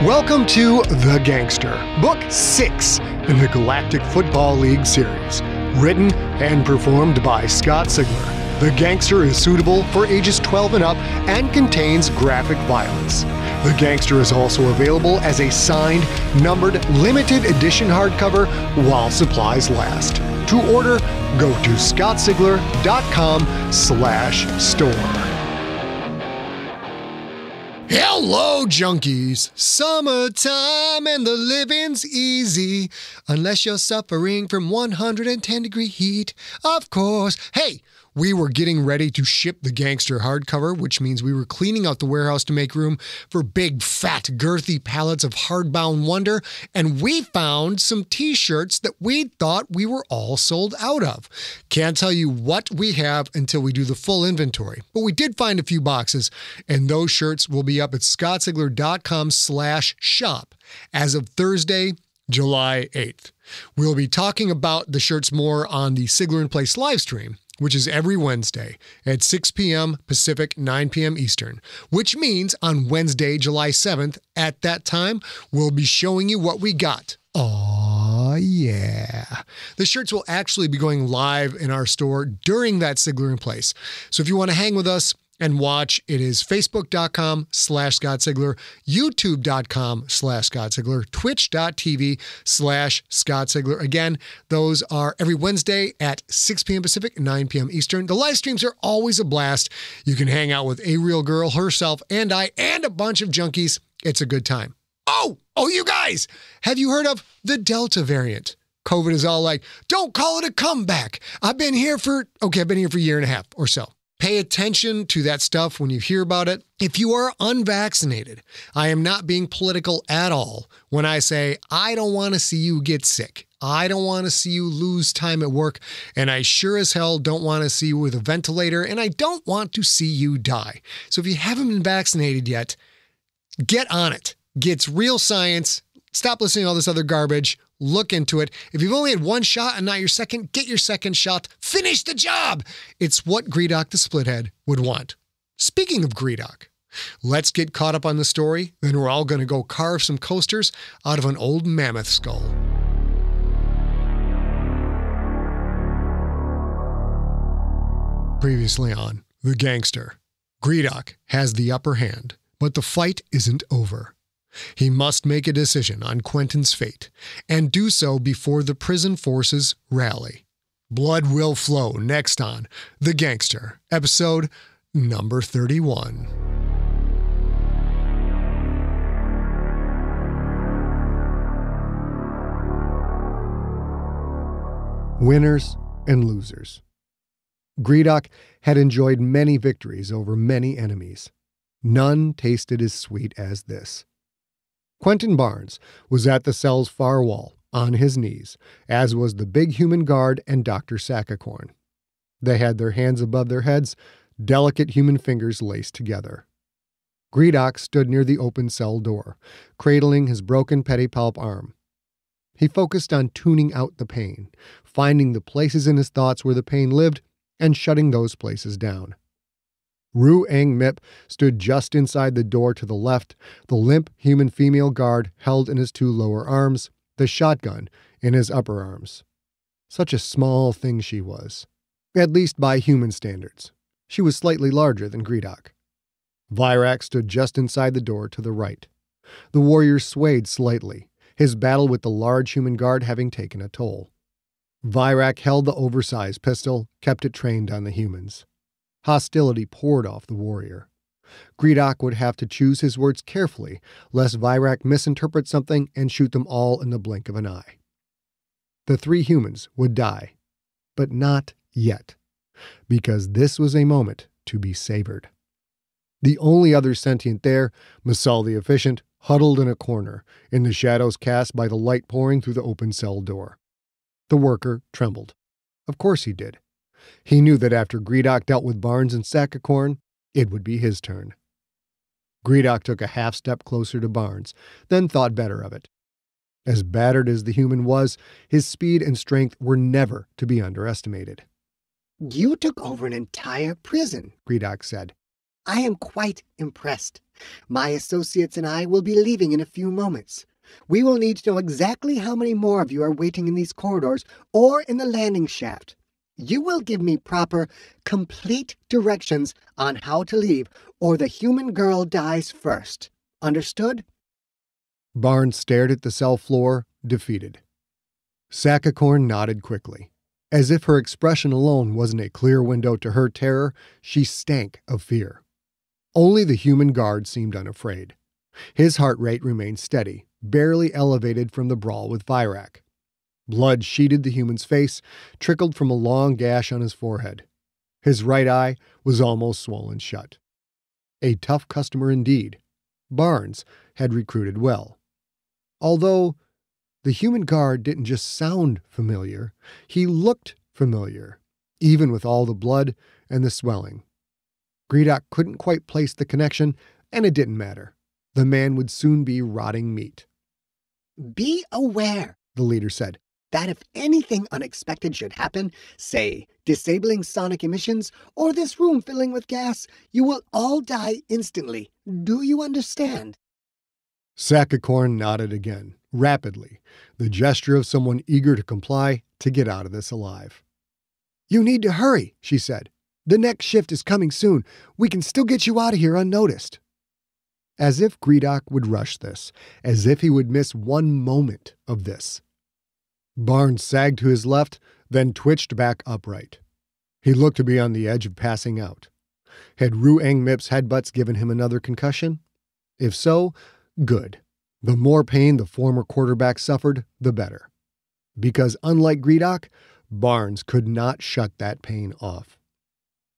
Welcome to The Gangster, Book 6 in the Galactic Football League series. Written and performed by Scott Sigler. The Gangster is suitable for ages 12 and up and contains graphic violence. The Gangster is also available as a signed, numbered, limited edition hardcover while supplies last. To order, go to scottsigler.com/store. Hello, junkies! Summertime and the living's easy, unless you're suffering from 110-degree heat, of course. Hey, we were getting ready to ship the Gangster hardcover, which means we were cleaning out the warehouse to make room for big, fat, girthy pallets of hardbound wonder, and we found some t-shirts that we thought we were all sold out of. Can't tell you what we have until we do the full inventory, but we did find a few boxes, and those shirts will be up at scottsigler.com/shop as of Thursday, July 8th. We'll be talking about the shirts more on the Sigler in Place live stream, which is every Wednesday at 6 p.m. Pacific, 9 p.m. Eastern, which means on Wednesday, July 7th, at that time, we'll be showing you what we got. Aw, yeah. The shirts will actually be going live in our store during that Sigler in Place. So if you want to hang with us and watch, it is facebook.com/Scott Sigler, youtube.com/Scott Sigler, twitch.tv/Scott Sigler. Again, those are every Wednesday at 6 p.m. Pacific, 9 p.m. Eastern. The live streams are always a blast. You can hang out with a real girl, herself, and I, and a bunch of junkies. It's a good time. Oh, you guys, have you heard of the Delta variant? COVID is all like, don't call it a comeback. I've been here for a year and a half or so. Pay attention to that stuff when you hear about it. If you are unvaccinated, I am not being political at all when I say I don't want to see you get sick. I don't want to see you lose time at work, and I sure as hell don't want to see you with a ventilator, and I don't want to see you die. So if you haven't been vaccinated yet, get on it. It's real science. Stop listening to all this other garbage. Look into it. If you've only had one shot and not your second, get your second shot. Finish the job. It's what Gredok the Splithead would want. Speaking of Gredok, let's get caught up on the story. Then we're all going to go carve some coasters out of an old mammoth skull. Previously on The Gangster, Gredok has the upper hand, but the fight isn't over. He must make a decision on Quentin's fate, and do so before the prison forces rally. Blood will flow next on The Gangster, episode number 31. Winners and losers. Gredok had enjoyed many victories over many enemies. None tasted as sweet as this. Quentin Barnes was at the cell's far wall, on his knees, as was the big human guard and Dr. Saccacorn. They had their hands above their heads, delicate human fingers laced together. Gredok stood near the open cell door, cradling his broken pedipalp arm. He focused on tuning out the pain, finding the places in his thoughts where the pain lived, and shutting those places down. Ru Eng Mip stood just inside the door to the left, the limp human female guard held in his two lower arms, the shotgun in his upper arms. Such a small thing she was, at least by human standards. She was slightly larger than Gredok. Virak stood just inside the door to the right. The warrior swayed slightly, his battle with the large human guard having taken a toll. Virak held the oversized pistol, kept it trained on the humans. Hostility poured off the warrior. Gredok would have to choose his words carefully, lest Virak misinterpret something and shoot them all in the blink of an eye. The three humans would die, but not yet, because this was a moment to be savored. The only other sentient there, Masal the Efficient, huddled in a corner, in the shadows cast by the light pouring through the open cell door. The worker trembled. Of course he did. He knew that after Gredok dealt with Barnes and Saccacorn, it would be his turn. Gredok took a half step closer to Barnes, then thought better of it. As battered as the human was, his speed and strength were never to be underestimated. You took over an entire prison, Gredok said. I am quite impressed. My associates and I will be leaving in a few moments. We will need to know exactly how many more of you are waiting in these corridors or in the landing shaft. You will give me proper, complete directions on how to leave, or the human girl dies first. Understood? Barnes stared at the cell floor, defeated. Saccacorn nodded quickly. As if her expression alone wasn't a clear window to her terror, she stank of fear. Only the human guard seemed unafraid. His heart rate remained steady, barely elevated from the brawl with Virak. Blood sheeted the human's face, trickled from a long gash on his forehead. His right eye was almost swollen shut. A tough customer indeed. Barnes had recruited well. Although the human guard didn't just sound familiar, he looked familiar, even with all the blood and the swelling. Gredok couldn't quite place the connection, and it didn't matter. The man would soon be rotting meat. Be aware, the leader said, that if anything unexpected should happen, say, disabling sonic emissions or this room filling with gas, you will all die instantly. Do you understand? Saccacorn nodded again, rapidly, the gesture of someone eager to comply to get out of this alive. You need to hurry, she said. The next shift is coming soon. We can still get you out of here unnoticed. As if Gredok would rush this, as if he would miss one moment of this. Barnes sagged to his left, then twitched back upright. He looked to be on the edge of passing out. Had Ruang Mip's headbutts given him another concussion? If so, good. The more pain the former quarterback suffered, the better. Because unlike Gredok, Barnes could not shut that pain off.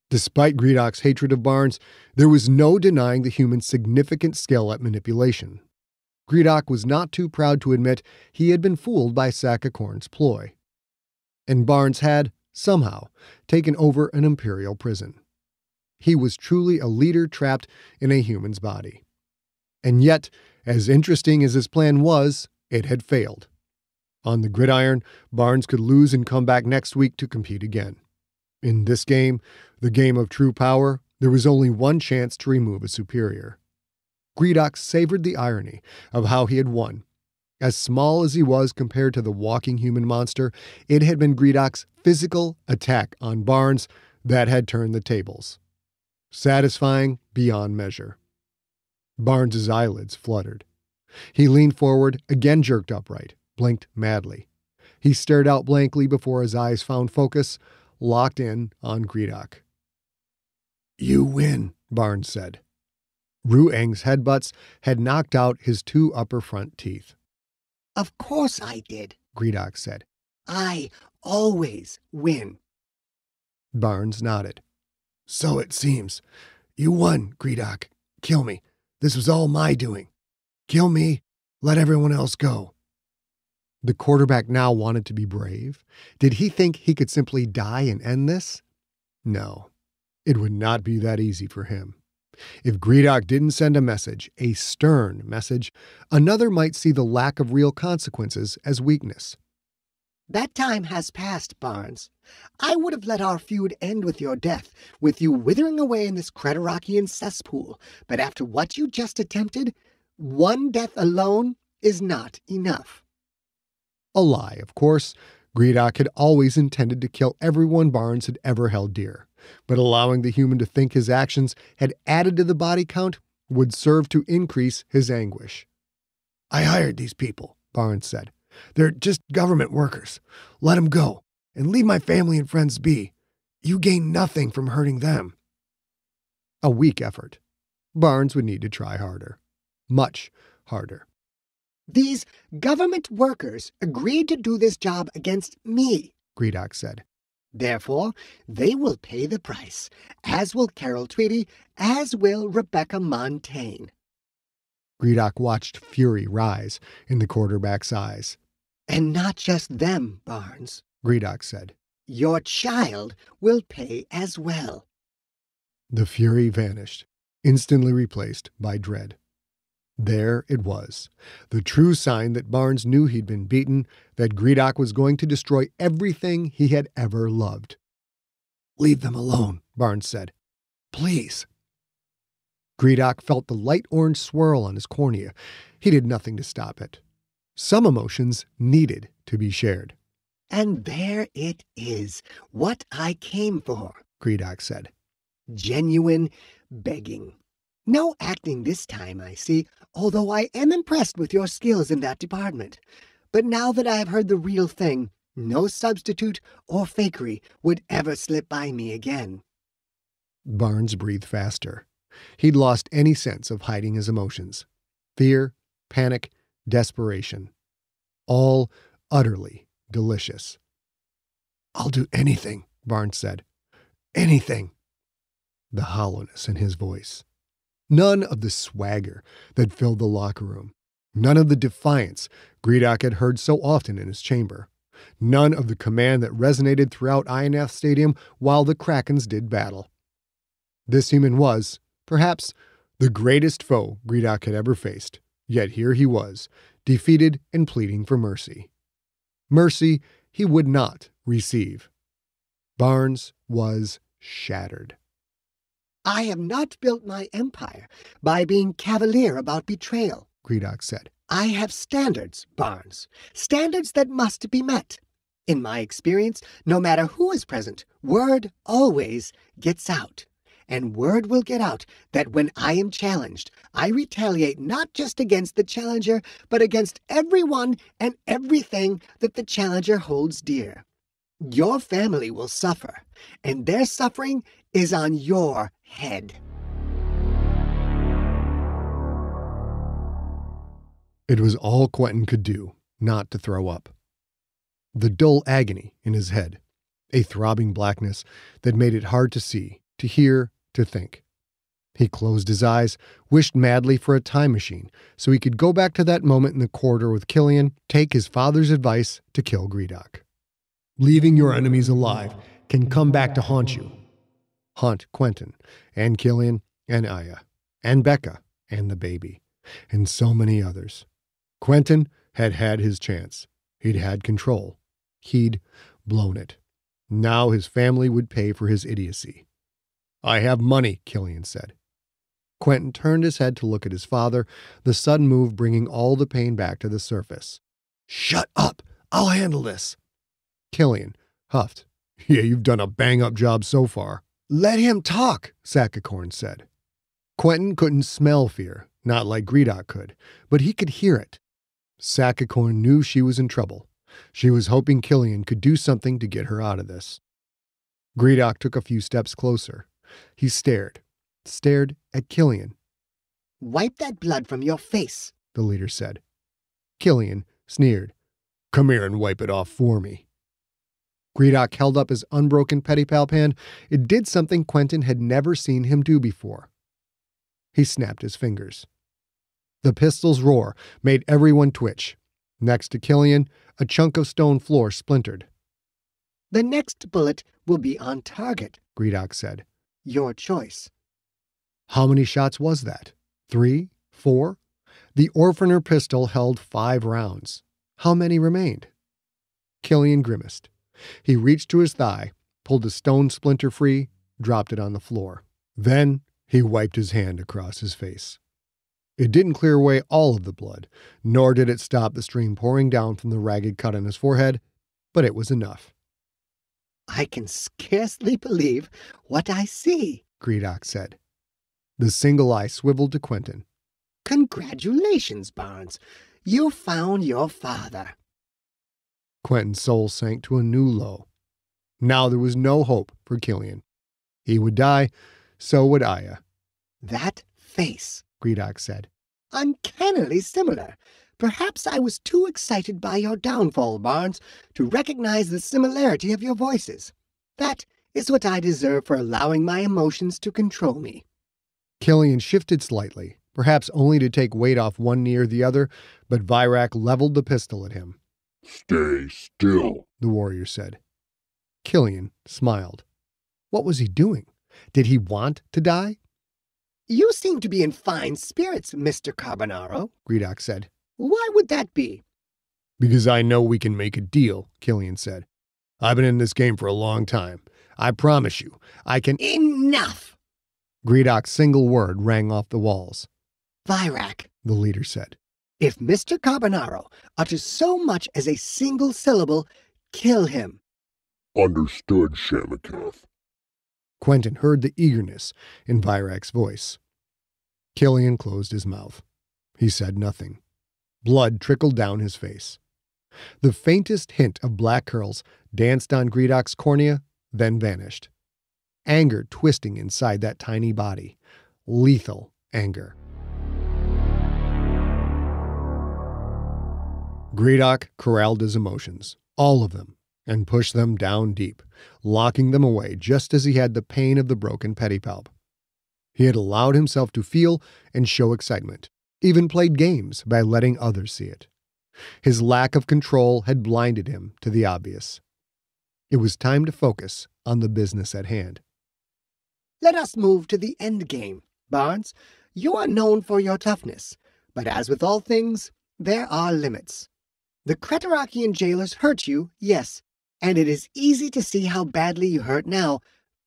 Despite Gredok's hatred of Barnes, there was no denying the human's significant skill at manipulation. Gredok was not too proud to admit he had been fooled by Saccacorn's ploy. And Barnes had, somehow, taken over an imperial prison. He was truly a leader trapped in a human's body. And yet, as interesting as his plan was, it had failed. On the gridiron, Barnes could lose and come back next week to compete again. In this game, the game of true power, there was only one chance to remove a superior. Gredok savored the irony of how he had won. As small as he was compared to the walking human monster, it had been Gredok's physical attack on Barnes that had turned the tables. Satisfying beyond measure. Barnes's eyelids fluttered. He leaned forward, again jerked upright, blinked madly. He stared out blankly before his eyes found focus, locked in on Gredok. You win, Barnes said. Ruang's headbutts had knocked out his two upper front teeth. Of course I did, Gredok said. I always win. Barnes nodded. So it seems. You won, Gredok. Kill me. This was all my doing. Kill me. Let everyone else go. The quarterback now wanted to be brave. Did he think he could simply die and end this? No. It would not be that easy for him. If Gredok didn't send a message, a stern message, another might see the lack of real consequences as weakness. That time has passed, Barnes. I would have let our feud end with your death, with you withering away in this Credorokian cesspool, but after what you just attempted, one death alone is not enough. A lie, of course. Gredok had always intended to kill everyone Barnes had ever held dear, but allowing the human to think his actions had added to the body count would serve to increase his anguish. I hired these people, Barnes said. They're just government workers. Let them go, and leave my family and friends be. You gain nothing from hurting them. A weak effort. Barnes would need to try harder. Much harder. These government workers agreed to do this job against me, Gredok said. Therefore, they will pay the price, as will Carol Tweedy, as will Rebecca Montaigne. Gredok watched fury rise in the quarterback's eyes. And not just them, Barnes, Gredok said. Your child will pay as well. The fury vanished, instantly replaced by dread. There it was, the true sign that Barnes knew he'd been beaten, that Gredok was going to destroy everything he had ever loved. Leave them alone, Barnes said. Please. Gredok felt the light orange swirl on his cornea. He did nothing to stop it. Some emotions needed to be shared. And there it is, what I came for, Gredok said. Genuine begging. No acting this time, I see, although I am impressed with your skills in that department. But now that I have heard the real thing, no substitute or fakery would ever slip by me again. Barnes breathed faster. He'd lost any sense of hiding his emotions. Fear, panic, desperation. All utterly delicious. "I'll do anything," Barnes said. "Anything." The hollowness in his voice. None of the swagger that filled the locker room. None of the defiance Gredok had heard so often in his chamber. None of the command that resonated throughout Ionath Stadium while the Krakens did battle. This human was, perhaps, the greatest foe Gredok had ever faced, yet here he was, defeated and pleading for mercy. Mercy he would not receive. Barnes was shattered. I have not built my empire by being cavalier about betrayal, Gredok said. I have standards, Barnes. Standards that must be met. In my experience, no matter who is present, word always gets out. And word will get out that when I am challenged, I retaliate not just against the challenger, but against everyone and everything that the challenger holds dear. Your family will suffer, and their suffering is on your head. It was all Quentin could do not to throw up. The dull agony in his head, a throbbing blackness that made it hard to see, to hear, to think. He closed his eyes, wished madly for a time machine so he could go back to that moment in the corridor with Killian, take his father's advice to kill Gredok. Leaving your enemies alive can come back to haunt you. Haunt Quentin, and Killian, and Aya, and Becca, and the baby, and so many others. Quentin had had his chance. He'd had control. He'd blown it. Now his family would pay for his idiocy. I have money, Killian said. Quentin turned his head to look at his father, the sudden move bringing all the pain back to the surface. Shut up! I'll handle this! Killian huffed. Yeah, you've done a bang-up job so far. Let him talk, Sakakorn said. Quentin couldn't smell fear, not like Gredok could, but he could hear it. Sakakorn knew she was in trouble. She was hoping Killian could do something to get her out of this. Gredok took a few steps closer. He stared at Killian. Wipe that blood from your face, the leader said. Killian sneered. Come here and wipe it off for me. Gredok held up his unbroken pedipalp hand. It did something Quentin had never seen him do before. He snapped his fingers. The pistol's roar made everyone twitch. Next to Killian, a chunk of stone floor splintered. The next bullet will be on target, Gredok said. Your choice. How many shots was that? 3? 4? The Orphaner pistol held 5 rounds. How many remained? Killian grimaced. He reached to his thigh, pulled a stone splinter free, dropped it on the floor. Then he wiped his hand across his face. It didn't clear away all of the blood, nor did it stop the stream pouring down from the ragged cut on his forehead, but it was enough. I can scarcely believe what I see, Gredok said. The single eye swiveled to Quentin. Congratulations, Barnes. You found your father. Quentin's soul sank to a new low. Now there was no hope for Killian. He would die, so would Aya. That face, Gredok said. Uncannily similar. Perhaps I was too excited by your downfall, Barnes, to recognize the similarity of your voices. That is what I deserve for allowing my emotions to control me. Killian shifted slightly, perhaps only to take weight off one knee or the other, but Virak leveled the pistol at him. Stay still, the warrior said. Killian smiled. What was he doing? Did he want to die? You seem to be in fine spirits, Mr. Carbonaro, Gredok said. Why would that be? Because I know we can make a deal, Killian said. I've been in this game for a long time. I promise you, I can— Enough! Gredok's single word rang off the walls. Virak, The leader said. if Mr. Carbonaro utters so much as a single syllable, kill him. Understood, Shamakath. Quentin heard the eagerness in Virak's voice. Killian closed his mouth. He said nothing. Blood trickled down his face. The faintest hint of black curls danced on Gredok's cornea, then vanished. Anger twisting inside that tiny body. Lethal anger. Gredok corralled his emotions, all of them, and pushed them down deep, locking them away just as he had the pain of the broken pedipalp. He had allowed himself to feel and show excitement, even played games by letting others see it. His lack of control had blinded him to the obvious. It was time to focus on the business at hand. Let us move to the end game. Barnes, you are known for your toughness, but as with all things, there are limits. The Creterakian jailers hurt you, yes, and it is easy to see how badly you hurt now,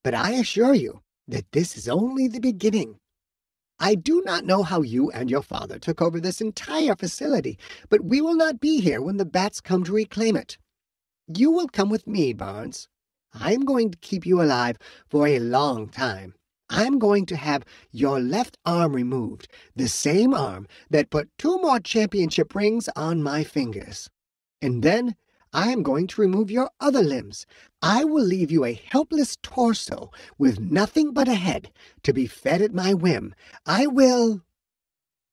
but I assure you that this is only the beginning. I do not know how you and your father took over this entire facility, but we will not be here when the bats come to reclaim it. You will come with me, Barnes. I'm going to keep you alive for a long time. I'm going to have your left arm removed, the same arm that put 2 more championship rings on my fingers. And then I am going to remove your other limbs. I will leave you a helpless torso with nothing but a head to be fed at my whim. I will...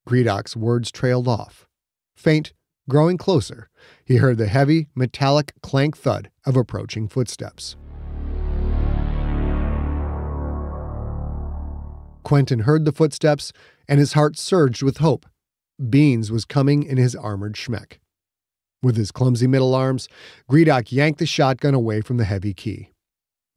Gredok's words trailed off. Faint, growing closer, he heard the heavy, metallic clank thud of approaching footsteps. Quentin heard the footsteps, and his heart surged with hope. Beans was coming in his armored Schmeck. With his clumsy middle arms, Gredok yanked the shotgun away from the heavy key.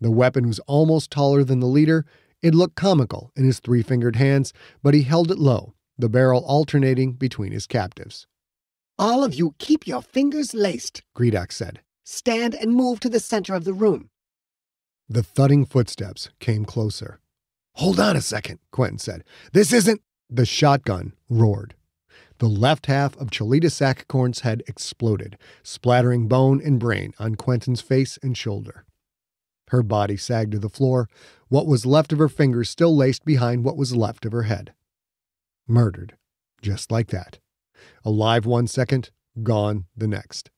The weapon was almost taller than the leader. It looked comical in his 3-fingered hands, but he held it low, the barrel alternating between his captives. All of you keep your fingers laced, Gredok said. Stand and move to the center of the room. The thudding footsteps came closer. Hold on a second, Quentin said. This isn't... The shotgun roared. The left half of Chalita Saccacorn's head exploded, splattering bone and brain on Quentin's face and shoulder. Her body sagged to the floor, what was left of her fingers still laced behind what was left of her head. Murdered, just like that. Alive 1 second, gone the next.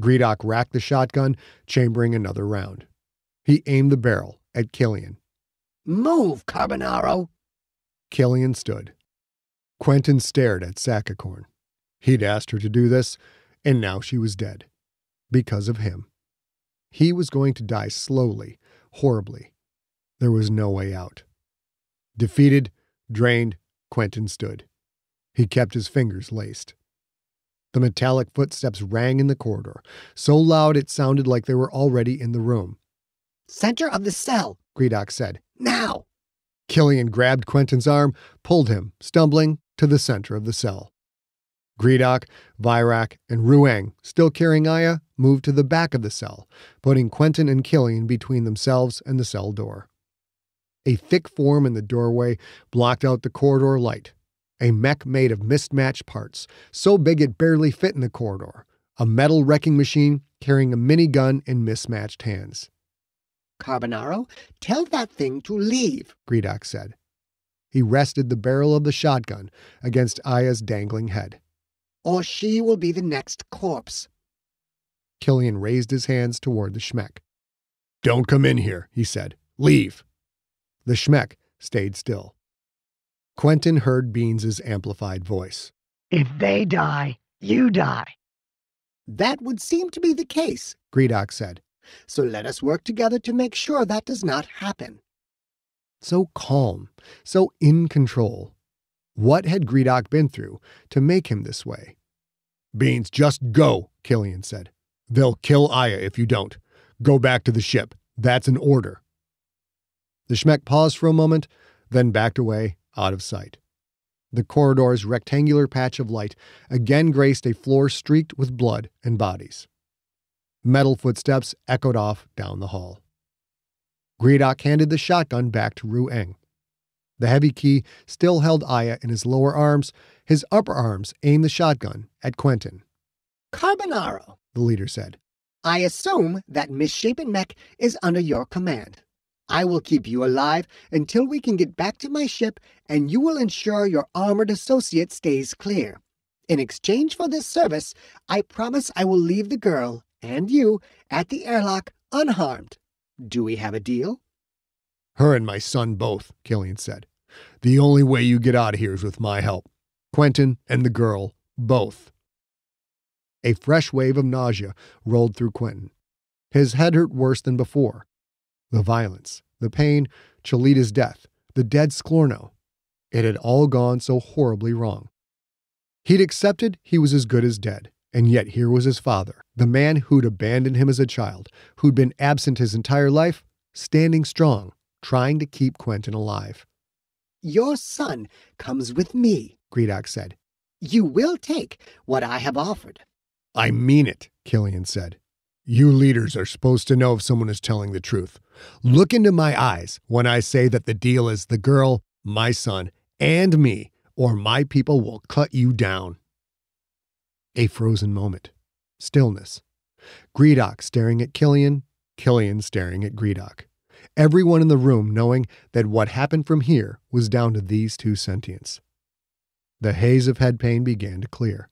Gredok racked the shotgun, chambering another round. He aimed the barrel at Killian. Move, Carbonaro! Killian stood. Quentin stared at Saccacorn. He'd asked her to do this, and now she was dead. Because of him. He was going to die slowly, horribly. There was no way out. Defeated, drained, Quentin stood. He kept his fingers laced. The metallic footsteps rang in the corridor, so loud it sounded like they were already in the room. Center of the cell, Gredok said. Now! Killian grabbed Quentin's arm, pulled him, stumbling, to the center of the cell. Gredok, Virak, and Ruang, still carrying Aya, moved to the back of the cell, putting Quentin and Killian between themselves and the cell door. A thick form in the doorway blocked out the corridor light. A mech made of mismatched parts, so big it barely fit in the corridor. A metal wrecking machine carrying a minigun in mismatched hands. Carbonaro, tell that thing to leave, Gredok said. He rested the barrel of the shotgun against Aya's dangling head. Or she will be the next corpse. Killian raised his hands toward the Schmeck. Don't come in here, he said. Leave. The Schmeck stayed still. Quentin heard Beans's amplified voice. If they die, you die. That would seem to be the case, Gredok said. So let us work together to make sure that does not happen. So calm, so in control. What had Gredok been through to make him this way? Beans, just go, Killian said. They'll kill Aya if you don't. Go back to the ship. That's an order. The Schmeck paused for a moment, then backed away, out of sight. The corridor's rectangular patch of light again graced a floor streaked with blood and bodies. Metal footsteps echoed off down the hall. Gredok handed the shotgun back to Ruang. The heavy key still held Aya in his lower arms. His upper arms aimed the shotgun at Quentin. Carbonaro, The leader said. I assume that misshapen mech is under your command. I will keep you alive until we can get back to my ship, and you will ensure your armored associate stays clear. In exchange for this service, I promise I will leave the girl and you at the airlock unharmed. Do we have a deal? Her and my son both, Killian said. The only way you get out of here is with my help. Quentin and the girl, both. A fresh wave of nausea rolled through Quentin. His head hurt worse than before. The violence, the pain, Cholita's death, the dead Sklorno. It had all gone so horribly wrong. He'd accepted he was as good as dead, and yet here was his father, the man who'd abandoned him as a child, who'd been absent his entire life, standing strong, trying to keep Quentin alive. Your son comes with me, Gredok said. You will take what I have offered. I mean it, Killian said. You leaders are supposed to know if someone is telling the truth. Look into my eyes when I say that the deal is the girl, my son, and me, or my people will cut you down. A frozen moment. Stillness. Gredok staring at Killian, Killian staring at Gredok. Everyone in the room knowing that what happened from here was down to these two sentients. The haze of head pain began to clear.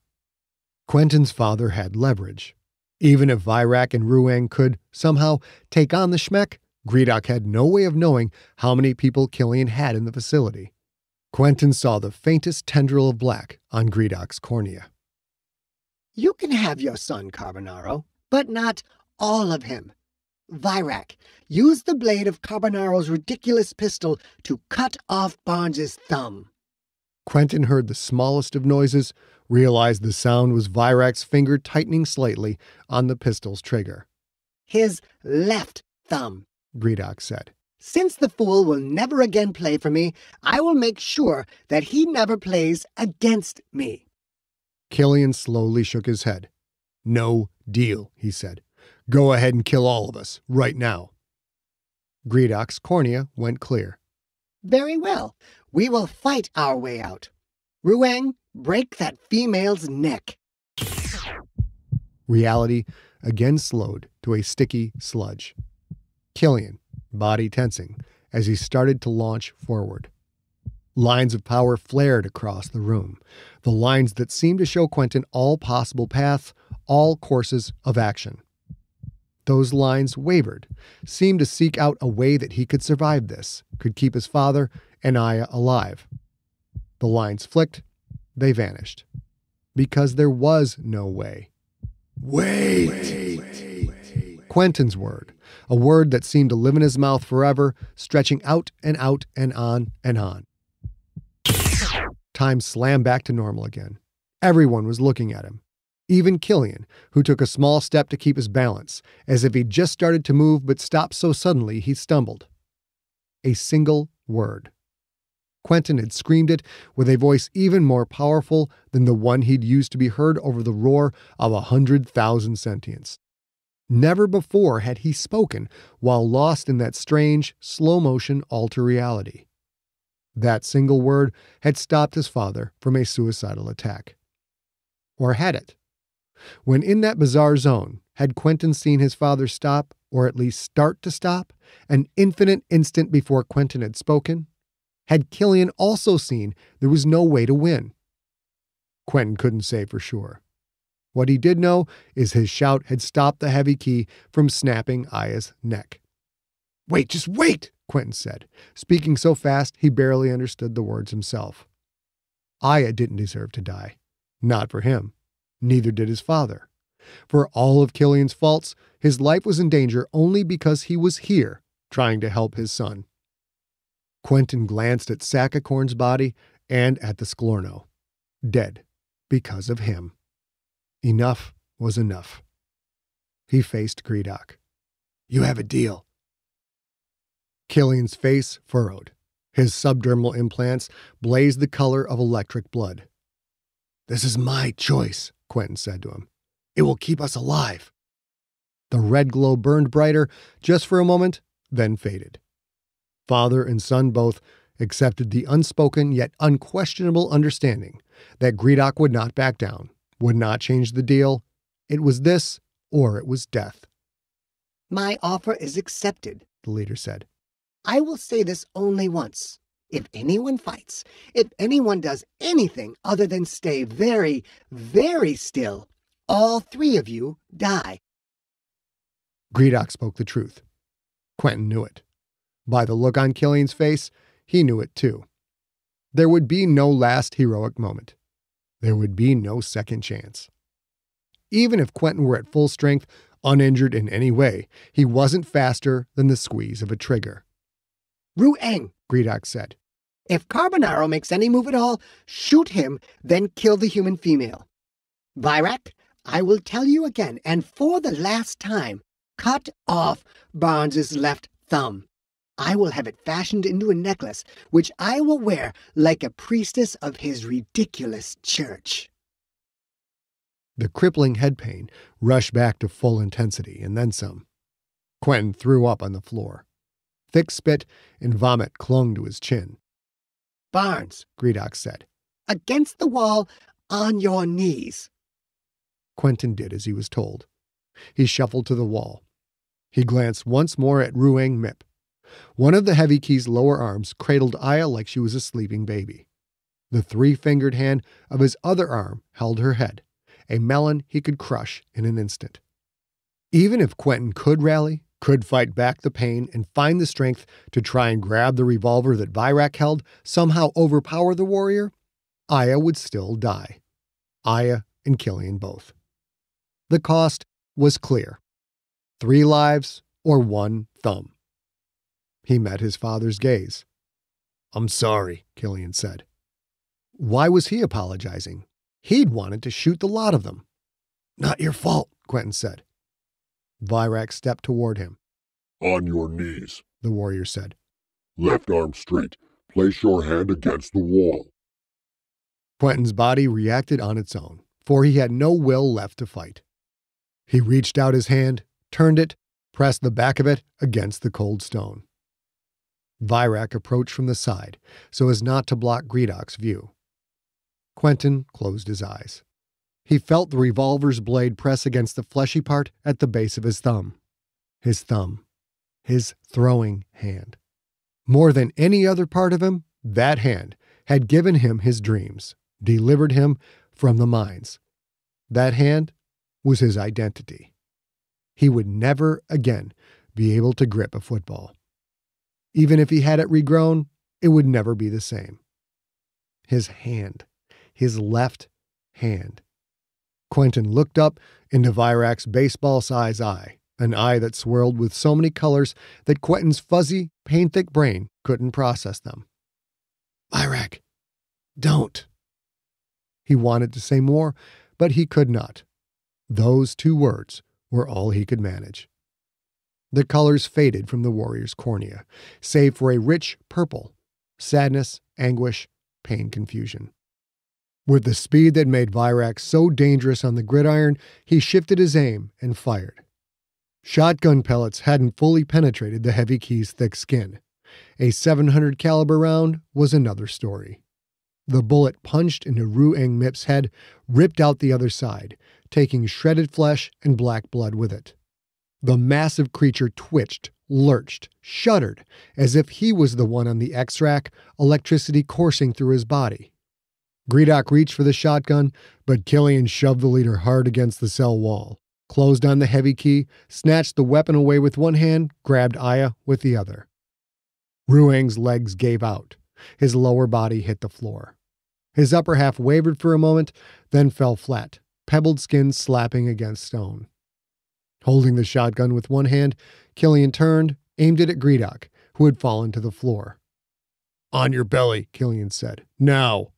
Quentin's father had leverage. Even if Virak and Ruang could somehow take on the Schmeck, Gredok had no way of knowing how many people Killian had in the facility. Quentin saw the faintest tendril of black on Gredok's cornea. You can have your son, Carbonaro, but not all of him. Virak, use the blade of Carbonaro's ridiculous pistol to cut off Barnes's thumb. Quentin heard the smallest of noises, realized the sound was Virak's finger tightening slightly on the pistol's trigger. His left thumb, Gredok said. Since the fool will never again play for me, I will make sure that he never plays against me. Killian slowly shook his head. No deal, he said. Go ahead and kill all of us, right now. Gredok's cornea went clear. Very well. We will fight our way out. Ruang, break that female's neck. Reality again slowed to a sticky sludge. Killian, body tensing, as he started to launch forward. Lines of power flared across the room, the lines that seemed to show Quentin all possible paths, all courses of action. Those lines wavered, seemed to seek out a way that he could survive this, could keep his father and Aya alive. The lines flicked, they vanished. Because there was no way. Wait! Quentin's word, a word that seemed to live in his mouth forever, stretching out and out and on and on. Time slammed back to normal again. Everyone was looking at him. Even Killian, who took a small step to keep his balance, as if he'd just started to move but stopped so suddenly he stumbled. A single word. Quentin had screamed it with a voice even more powerful than the one he'd used to be heard over the roar of 100,000 sentients. Never before had he spoken while lost in that strange, slow-motion alter reality. That single word had stopped his father from a suicidal attack. Or had it? When in that bizarre zone, had Quentin seen his father stop, or at least start to stop, an infinite instant before Quentin had spoken? Had Killian also seen there was no way to win? Quentin couldn't say for sure. What he did know is his shout had stopped the heavy key from snapping Aya's neck. Wait, just wait, Quentin said, speaking so fast he barely understood the words himself. Aya didn't deserve to die. Not for him. Neither did his father. For all of Killian's faults, his life was in danger only because he was here, trying to help his son. Quentin glanced at Sakakorn's body and at the Sklorno. Dead. Because of him. Enough was enough. He faced Gredok. You have a deal. Killian's face furrowed. His subdermal implants blazed the color of electric blood. This is my choice, Quentin said to him. It will keep us alive. The red glow burned brighter just for a moment, then faded. Father and son both accepted the unspoken yet unquestionable understanding that Gredok would not back down, would not change the deal. It was this or it was death. My offer is accepted, The leader said. I will say this only once. If anyone fights, if anyone does anything other than stay very, very still, all three of you die. Gredok spoke the truth. Quentin knew it. By the look on Killian's face, he knew it too. There would be no last heroic moment. There would be no second chance. Even if Quentin were at full strength, uninjured in any way, he wasn't faster than the squeeze of a trigger. Ruang, Gredok said. If Carbonaro makes any move at all, shoot him, then kill the human female. Virak, I will tell you again, and for the last time, cut off Barnes's left thumb. I will have it fashioned into a necklace, which I will wear like a priestess of his ridiculous church. The crippling head pain rushed back to full intensity, and then some. Quentin threw up on the floor. Thick spit and vomit clung to his chin. Barnes, Gredok said. Against the wall, on your knees. Quentin did as he was told. He shuffled to the wall. He glanced once more at Ruang Mip. One of the heavy key's lower arms cradled Aya like she was a sleeping baby. The three-fingered hand of his other arm held her head, a melon he could crush in an instant. Even if Quentin could rally, could fight back the pain and find the strength to try and grab the revolver that Virak held, somehow overpower the warrior, Aya would still die. Aya and Killian both. The cost was clear. 3 lives or 1 thumb. He met his father's gaze. I'm sorry, Killian said. Why was he apologizing? He'd wanted to shoot the lot of them. Not your fault, Quentin said. Virak stepped toward him. On your knees, The warrior said. left arm straight. Place your hand against the wall. Quentin's body reacted on its own, for he had no will left to fight. He reached out his hand, turned it, pressed the back of it against the cold stone. Virak approached from the side, so as not to block Gredok's view. Quentin closed his eyes. He felt the revolver's blade press against the fleshy part at the base of his thumb. His thumb. His throwing hand. More than any other part of him, that hand had given him his dreams, delivered him from the mines. That hand was his identity. He would never again be able to grip a football. Even if he had it regrown, it would never be the same. His hand. His left hand. Quentin looked up into Virak's baseball-sized eye, an eye that swirled with so many colors that Quentin's fuzzy, pain-thick brain couldn't process them. Virak, don't. He wanted to say more, but he could not. Those 2 words were all he could manage. The colors faded from the warrior's cornea, save for a rich purple, sadness, anguish, pain, confusion. With the speed that made Virak so dangerous on the gridiron, he shifted his aim and fired. Shotgun pellets hadn't fully penetrated the heavy key's thick skin. A 700 caliber round was another story. The bullet punched into Ruang Mip's head, ripped out the other side, taking shredded flesh and black blood with it. The massive creature twitched, lurched, shuddered, as if he was the one on the X-rack, electricity coursing through his body. Gredok reached for the shotgun, but Killian shoved the leader hard against the cell wall, closed on the heavy key, snatched the weapon away with one hand, grabbed Aya with the other. Ruang's legs gave out. His lower body hit the floor. His upper half wavered for a moment, then fell flat, pebbled skin slapping against stone. Holding the shotgun with one hand, Killian turned, aimed it at Gredok, who had fallen to the floor. On your belly, Killian said. Now.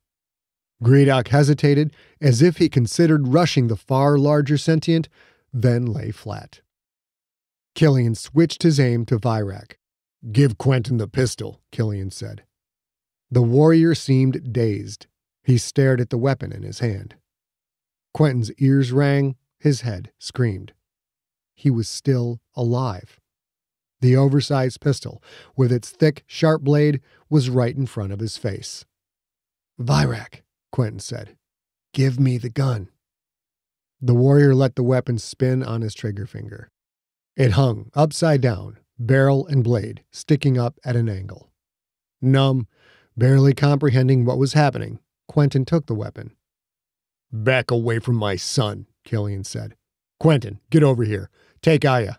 Gredok hesitated, as if he considered rushing the far larger sentient, then lay flat. Killian switched his aim to Virak. Give Quentin the pistol, Killian said. The warrior seemed dazed. He stared at the weapon in his hand. Quentin's ears rang, his head screamed. He was still alive. The oversized pistol, with its thick, sharp blade, was right in front of his face. "Virak," Quentin said, "give me the gun." The warrior let the weapon spin on his trigger finger. It hung upside down, barrel and blade sticking up at an angle. Numb, barely comprehending what was happening, Quentin took the weapon. "Back away from my son," Killian said. "Quentin, get over here. Take Aya."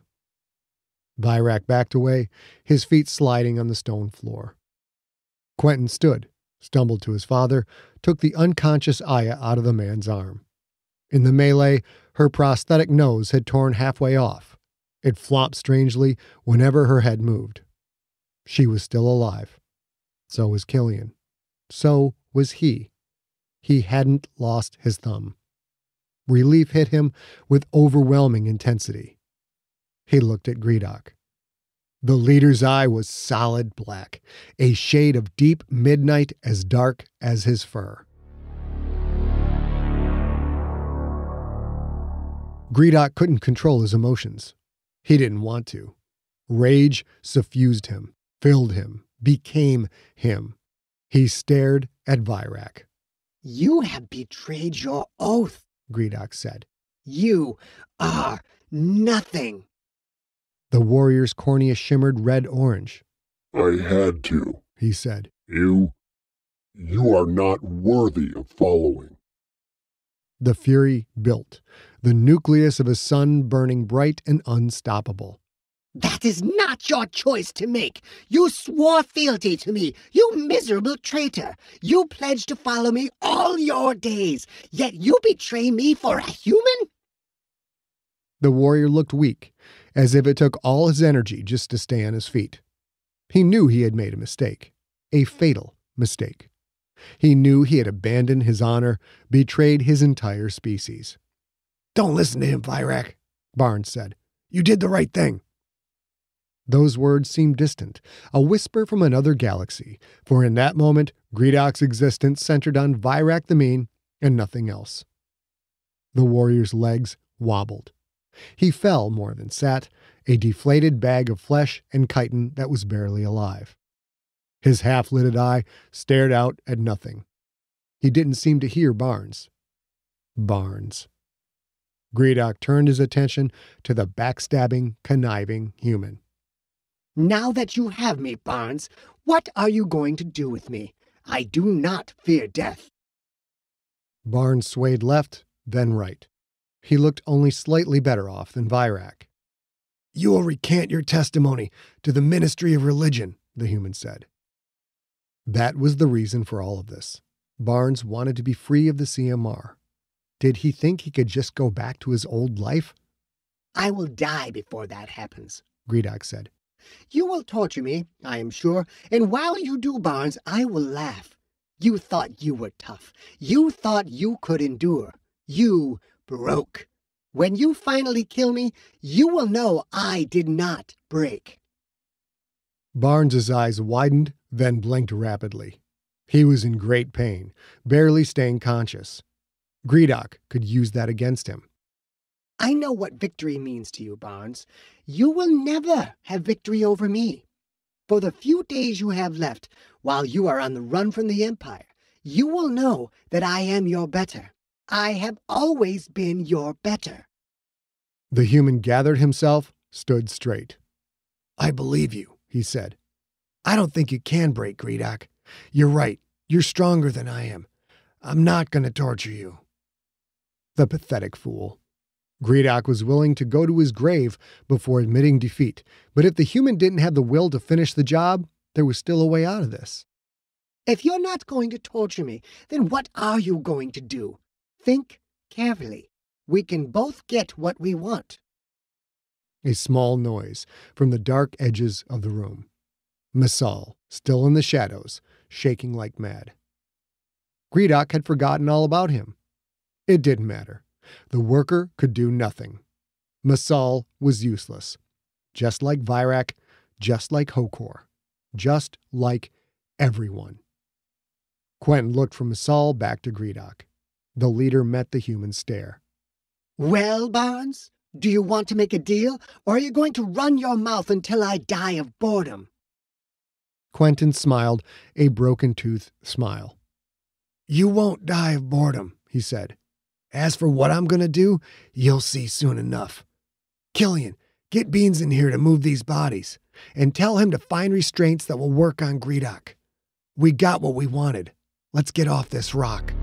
Virak backed away, his feet sliding on the stone floor. Quentin stood, stumbled to his father, took the unconscious Aya out of the man's arm. In the melee, her prosthetic nose had torn halfway off. It flopped strangely whenever her head moved. She was still alive. So was Killian. So was he. He hadn't lost his thumb. Relief hit him with overwhelming intensity. He looked at Gredok. The leader's eye was solid black, a shade of deep midnight as dark as his fur. Gredok couldn't control his emotions. He didn't want to. Rage suffused him, filled him, became him. He stared at Virak. "You have betrayed your oath," Gredok said. "You are nothing." The warrior's cornea shimmered red-orange. I had to, He said. You are not worthy of following. The fury built, the nucleus of a sun burning bright and unstoppable. "That is not your choice to make. You swore fealty to me, you miserable traitor. You pledged to follow me all your days, yet you betray me for a human?" The warrior looked weak, as if it took all his energy just to stay on his feet. He knew he had made a mistake, a fatal mistake. He knew he had abandoned his honor, betrayed his entire species. "Don't listen to him, Virak," Barnes said. "You did the right thing." Those words seemed distant, a whisper from another galaxy, for in that moment, Gredok's existence centered on Virak the Mean and nothing else. The warrior's legs wobbled. He fell more than sat, a deflated bag of flesh and chitin that was barely alive. His half-lidded eye stared out at nothing. He didn't seem to hear Barnes. Gredok turned his attention to the backstabbing, conniving human. "Now that you have me, Barnes, what are you going to do with me? I do not fear death." Barnes swayed left, then right. He looked only slightly better off than Virak. "You will recant your testimony to the Ministry of Religion," the human said. That was the reason for all of this. Barnes wanted to be free of the CMR. Did he think he could just go back to his old life? "I will die before that happens," Gredok said. "You will torture me, I am sure, and while you do, Barnes, I will laugh. You thought you were tough. You thought you could endure. You broke. When you finally kill me, you will know I did not break." Barnes's eyes widened, then blinked rapidly. He was in great pain, barely staying conscious. Gredok could use that against him. "I know what victory means to you, Barnes. You will never have victory over me. For the few days you have left, while you are on the run from the Empire, you will know that I am your better. I have always been your better." The human gathered himself, stood straight. "I believe you," he said. "I don't think you can break, Gredok. You're right. You're stronger than I am. I'm not going to torture you." The pathetic fool. Gredok was willing to go to his grave before admitting defeat, but if the human didn't have the will to finish the job, there was still a way out of this. "If you're not going to torture me, then what are you going to do? Think carefully. We can both get what we want." A small noise from the dark edges of the room. Masal, still in the shadows, shaking like mad. Gredok had forgotten all about him. It didn't matter. The worker could do nothing. Masal was useless. Just like Virak, just like Hokor, just like everyone. Quentin looked from Masal back to Gredok. The leader met the human stare. "Well, Barnes, Do you want to make a deal, or are you going to run your mouth until I die of boredom?" Quentin smiled a broken-toothed smile. "You won't die of boredom," he said. "As for what I'm going to do, you'll see soon enough. Killian, get Beans in here to move these bodies, and tell him to find restraints that will work on Gredok. We got what we wanted. Let's get off this rock."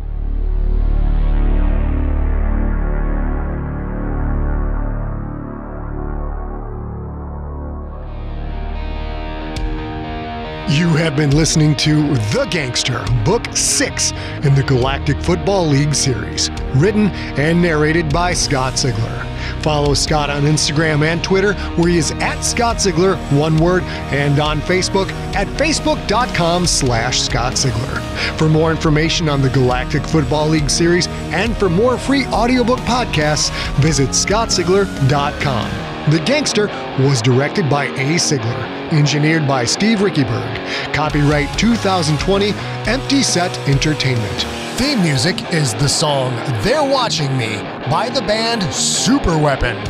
You have been listening to The Gangster, Book 6 in the Galactic Football League series, written and narrated by Scott Ziegler. Follow Scott on Instagram and Twitter, where he is at Scott Ziegler, one word, and on Facebook at facebook.com/Scott Ziegler. For more information on the Galactic Football League series and for more free audiobook podcasts, visit scottziegler.com. The Gangster was directed by A. Ziegler, engineered by Steve Rickyberg. Copyright 2020, Empty Set Entertainment. Theme music is the song "They're Watching Me" by the band Superweapon.